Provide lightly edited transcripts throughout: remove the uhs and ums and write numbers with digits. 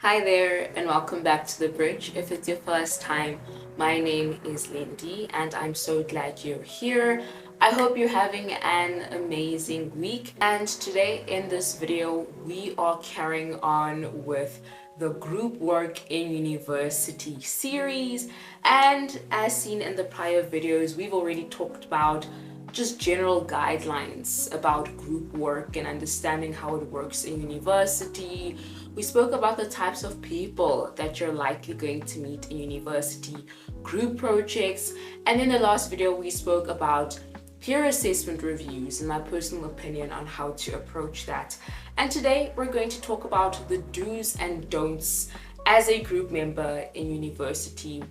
Hi there, and welcome back to The Bridge. If it's your first time, my name is Lindy, and I'm so glad you're here. I hope you're having an amazing week. And today in this video, we are carrying on with the group work in university series. And as seen in the prior videos, we've already talked about just general guidelines about group work and understanding how it works in university. We spoke about the types of people that you're likely going to meet in university, group projects, and in the last video we spoke about peer assessment reviews and my personal opinion on how to approach that. And today we're going to talk about the do's and don'ts as a group member in university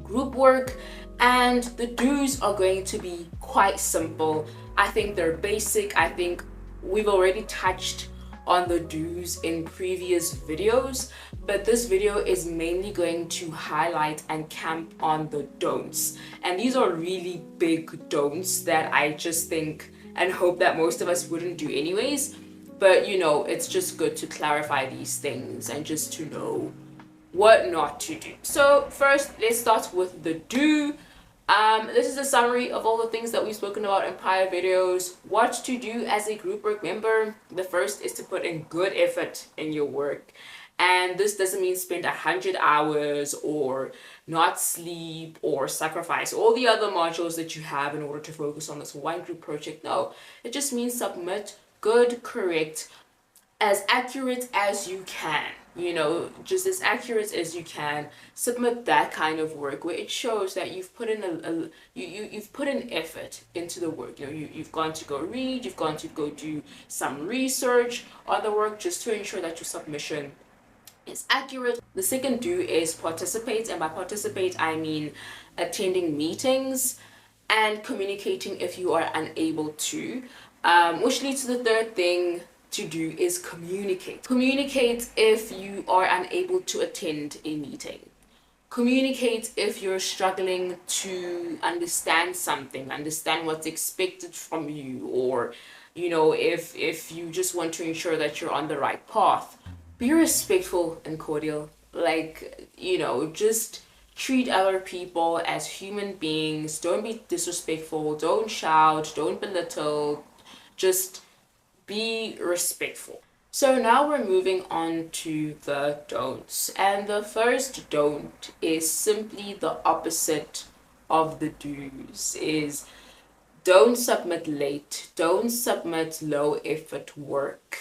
group work, and the do's are going to be quite simple. I think they're basic. I think we've already touched on the do's in previous videos, but this video is mainly going to highlight and camp on the don'ts. And these are really big don'ts that I just think and hope that most of us wouldn't do anyways. But it's just good to clarify these things and just to know what not to do. So first, let's start with the do. This is a summary of all the things that we've spoken about in prior videos. What to do as a group work member. The first is to put in good effort in your work. And this doesn't mean spend 100 hours or not sleep or sacrifice all the other modules that you have in order to focus on this one group project. No, it just means submit good, correct, as accurate as you can, just as accurate as you can. Submit that kind of work where it shows that you've put in you've put in effort into the work. You've gone to go read, you've gone to go do some research on the work just to ensure that your submission is accurate. The second do is participate, and by participate I mean attending meetings and communicating if you are unable to, which leads to the third thing to do is communicate. Communicate if you are unable to attend a meeting. Communicate if you're struggling to understand something, understand what's expected from you, or if you just want to ensure that you're on the right path. Be respectful and cordial. Just treat other people as human beings. Don't be disrespectful, don't shout, don't belittle. Just be respectful. So now we're moving on to the don'ts. And the first don't is simply the opposite of the do's, is don't submit late, don't submit low effort work.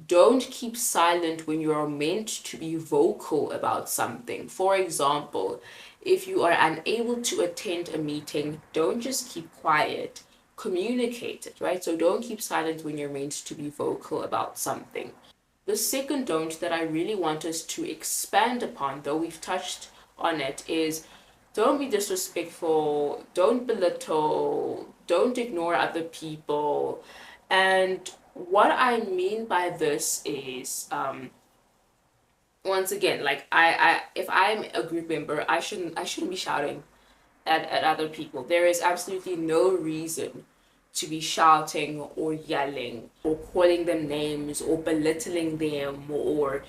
Don't keep silent when you are meant to be vocal about something. For example, if you are unable to attend a meeting, don't just keep quiet, communicate it, right? So don't keep silent when you're meant to be vocal about something. The second don't that I really want us to expand upon, though we've touched on it, is don't be disrespectful, don't belittle, don't ignore other people. And what I mean by this is, once again, like I if I'm a group member, I shouldn't be shouting at other people. There is absolutely no reason to be shouting or yelling or calling them names or belittling them, or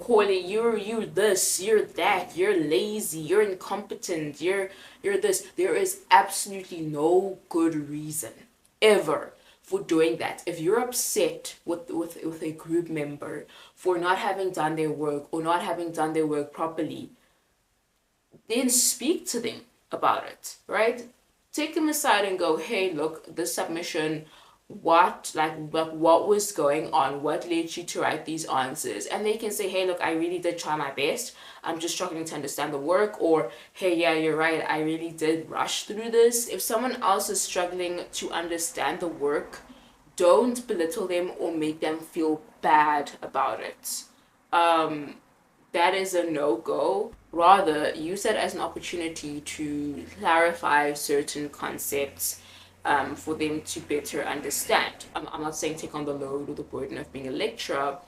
calling you this, you're that, you're lazy, you're incompetent, you're this. There is absolutely no good reason ever for doing that. If you're upset with a group member for not having done their work or not having done their work properly, then speak to them about it, right? Take them aside and go, hey, look, this submission, what was going on, what led you to write these answers? And they can say, hey, look, I really did try my best, I'm just struggling to understand the work. Or, hey, yeah, you're right, I really did rush through this. If someone else is struggling to understand the work, don't belittle them or make them feel bad about it. That is a no-go. Rather, use that as an opportunity to clarify certain concepts, for them to better understand. I'm not saying take on the load or the burden of being a lecturer,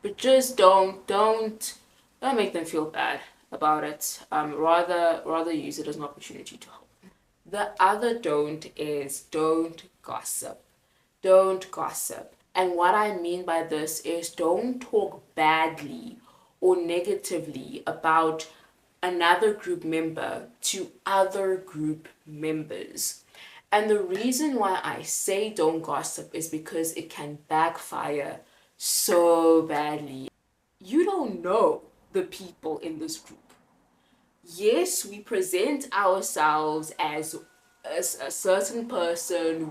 but just don't make them feel bad about it. Rather use it as an opportunity to help. The other don't is don't gossip. Don't gossip. And what I mean by this is don't talk badly or negatively about another group member to other group members. And the reason why I say don't gossip is because it can backfire so badly. You don't know the people in this group. Yes, we present ourselves as a certain person.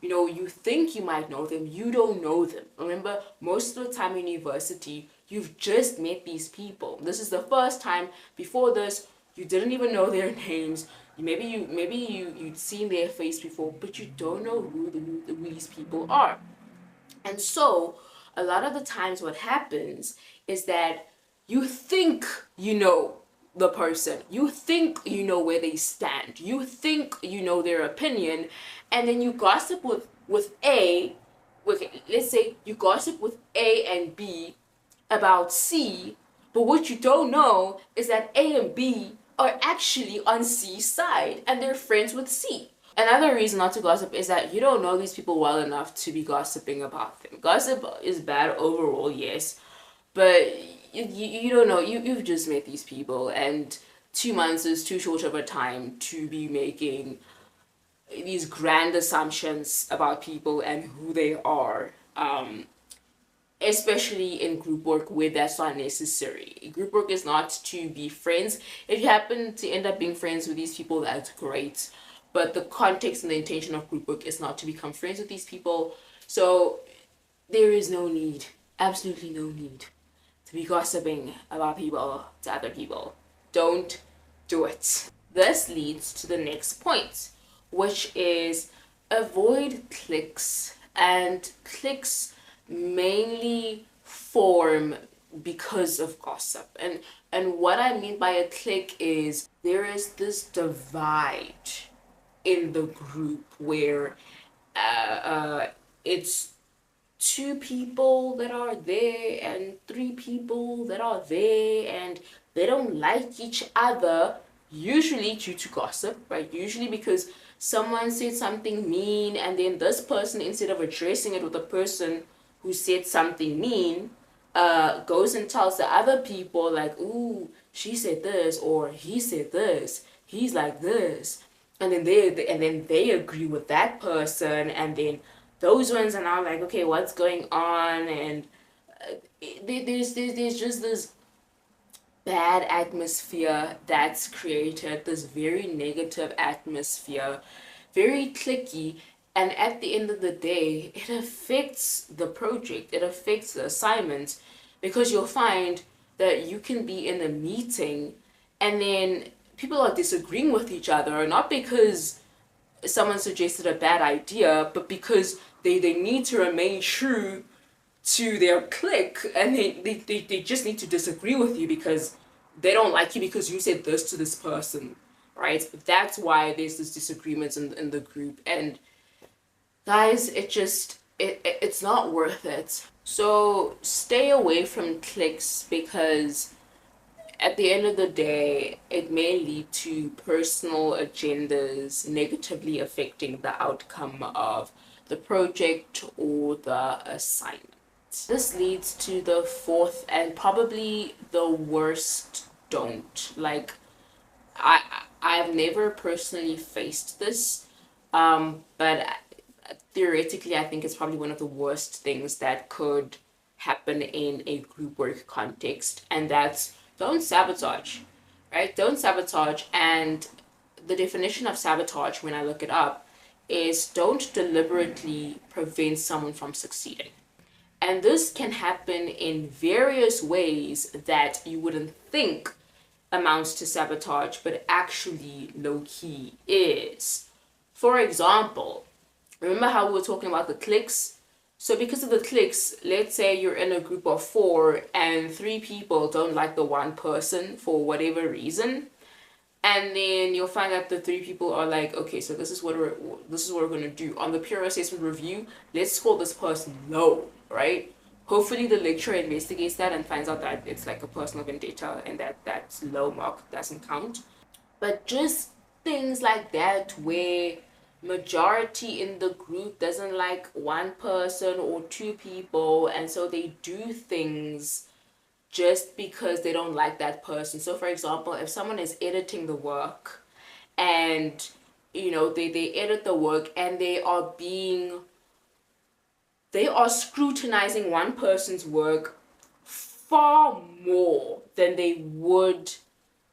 You think you might know them, you don't know them. Remember, most of the time in university, you've just met these people. This is the first time. Before this, you didn't even know their names. You'd seen their face before, but you don't know who these people are. And so, a lot of the times, what happens is that you think you know the person, you think you know where they stand, you think you know their opinion, and then you gossip with A. Let's say you gossip with A and B about C, but what you don't know is that A and B are actually on C's side and they're friends with C. Another reason not to gossip is that you don't know these people well enough to be gossiping about them. Gossip is bad overall, yes, but you don't know. You've just met these people, and 2 months is too short of a time to be making these grand assumptions about people and who they are. Especially in group work where that's not necessary. Group work is not to be friends. If you happen to end up being friends with these people, that's great. But the context and the intention of group work is not to become friends with these people. So there is no need, absolutely no need, to be gossiping about people to other people. Don't do it. This leads to the next point, which is avoid cliques. And cliques mainly form because of gossip. And what I mean by a clique is there is this divide in the group where it's two people that are there and three people that are there, and they don't like each other, usually due to gossip, right? Usually because someone said something mean, and then this person, instead of addressing it with the person who said something mean, goes and tells the other people, like, ooh, she said this, or he said this, he's like this. And then they agree with that person, and then those ones are now like, okay, what's going on? And there's just this bad atmosphere that's created, this very negative atmosphere, very clicky, and at the end of the day, it affects the project, it affects the assignment, because you'll find that you can be in a meeting and then people are disagreeing with each other, not because someone suggested a bad idea, but because they need to remain true to their clique, and they just need to disagree with you because they don't like you because you said this to this person, right? That's why there's this disagreements in the group. And guys, it's not worth it. So stay away from cliques, because at the end of the day, it may lead to personal agendas negatively affecting the outcome of the project or the assignment. This leads to the fourth and probably the worst don't. Like, I've never personally faced this, but theoretically, I think it's probably one of the worst things that could happen in a group work context, and that's don't sabotage, right? Don't sabotage. And the definition of sabotage, when I look it up, is don't deliberately prevent someone from succeeding. And this can happen in various ways that you wouldn't think amounts to sabotage, but actually low-key is. For example, remember how we were talking about the cliques? So because of the cliques, let's say you're in a group of 4 and 3 people don't like the one person for whatever reason. And then you'll find that the 3 people are like, okay, so this is what we're gonna do. On the peer assessment review, let's score this person low, right? Hopefully the lecturer investigates that and finds out that it's like a personal vendetta and that low mark doesn't count. But just things like that where majority in the group doesn't like one person or two people, and so they do things just because they don't like that person. So for example, if someone is editing the work and they edit the work and they are scrutinizing one person's work far more than they would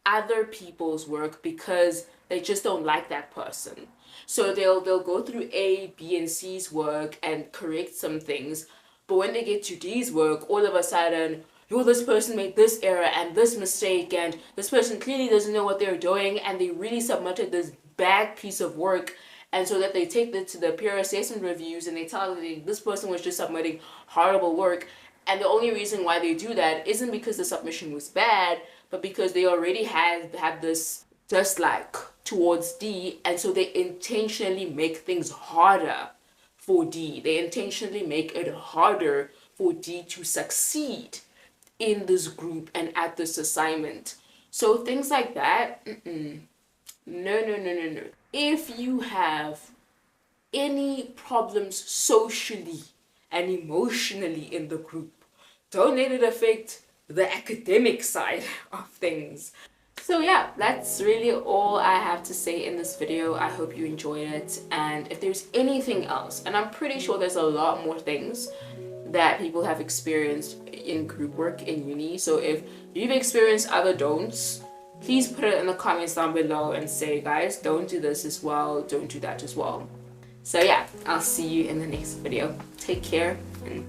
other people's work because they just don't like that person. So they'll go through A, B, and C's work and correct some things, but when they get to D's work, all of a sudden, this person made this error and this mistake, and this person clearly doesn't know what they're doing, and they really submitted this bad piece of work. And so that they take it to the peer assessment reviews and they tell them this person was just submitting horrible work. And the only reason why they do that isn't because the submission was bad, but because they already had this dislike towards D, and so they intentionally make things harder for D. They intentionally make it harder for D to succeed in this group and at this assignment. So things like that, no. If you have any problems socially and emotionally in the group, don't let it affect the academic side of things. So yeah, that's really all I have to say in this video. I hope you enjoyed it, and if there's anything else, and I'm pretty sure there's a lot more things that people have experienced in group work in uni, so if you've experienced other don'ts, please put it in the comments down below and say, guys, don't do this as well, don't do that as well. So yeah, I'll see you in the next video. Take care and